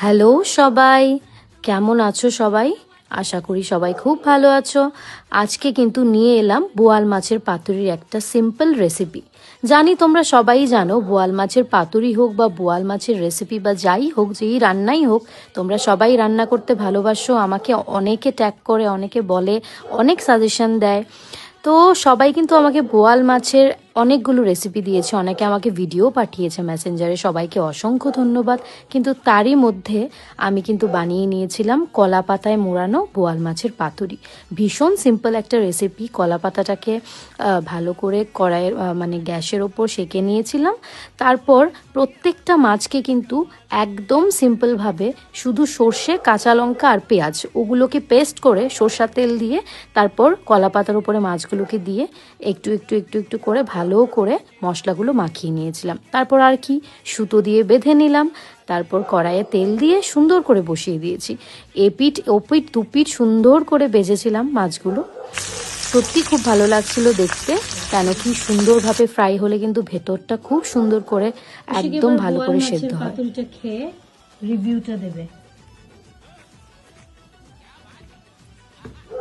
Hello সবাই, কেমন আছো সবাই? আশা করি সবাই খুব ভালো আছো। আজকে কিন্তু নিয়ে এলাম বোয়াল মাছের পাতুরির একটা সিম্পল রেসিপি। জানি তোমরা সবাই জানো বোয়াল মাছের পাতুরি হোক বা বোয়াল মাছের রেসিপি বা যাই হোক, যেই রান্নাই হোক, তোমরা সবাই রান্না করতে ভালোবাসো। আমাকে অনেকে ট্যাগ করে, অনেকে বলে, অনেক সাজেশন দেয়। তো সবাই কিন্তু আমাকে বোয়াল মাছের অনেকগুলো রেসিপি দিয়েছে, অনেকে আমাকে ভিডিও পাঠিয়েছে মেসেঞ্জারে, সবাইকে অসংখ্য ধন্যবাদ। কিন্তু তারই মধ্যে আমি কিন্তু বানিয়ে নিয়েছিলাম কলা পাতায় মোড়ানো বোয়াল মাছের পাতুরি। ভীষণ সিম্পল একটা রেসিপি। কলা পাতাটাকে ভালো করে কড়াইয়ের মানে গ্যাসের ওপর সেঁকে নিয়েছিলাম। তারপর প্রত্যেকটা মাছকে কিন্তু একদম সিম্পলভাবে শুধু সর্ষে, কাঁচা লঙ্কা আর পেঁয়াজ ওগুলোকে পেস্ট করে সর্ষার তেল দিয়ে তারপর কলা পাতার উপরে মাছগুলোকে দিয়ে একটু একটু একটু একটু করে ভালো করে মশলাগুলো মাখিয়ে নিয়েছিলাম। তারপর আর কি, সুতো দিয়ে বেঁধে নিলাম। তারপর কড়াইয়ে তেল দিয়ে সুন্দর করে বসিয়ে দিয়েছি। এপিঠ ওপিঠ দুপিঠ সুন্দর করে ভেজেছিলাম মাছগুলো। সত্যি খুব ভালো লাগছিল দেখতে, কেন কি সুন্দরভাবে ফ্রাই হলে কিন্তু ভেতরটা খুব সুন্দর করে একদম ভালো করে সেদ্ধ হয়। পাতুরিটা খেয়ে রিভিউটা দেবে।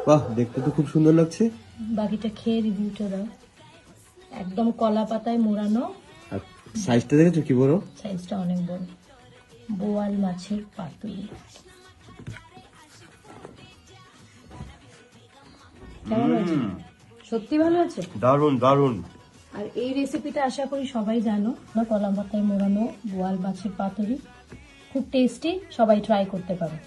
বাহ, দেখতে তো খুব সুন্দর লাগছে। বাকিটা খেয়ে রিভিউটা দাও। একদম কলা পাতায় মোড়ানো, আর সাইজটা দেখেছো কি বড়? সাইজটা অনেক বড় বোয়াল মাছের পাতুরি। কেমন হয়েছে? সত্যি ভালো আছে, দারুন দারুন। আর এই রেসিপিটা আশা করি সবাই জানো। কলা পাতায় মোড়ানো বোয়াল মাছের পাতুরি খুব টেস্টি, সবাই ট্রাই করতে পারো।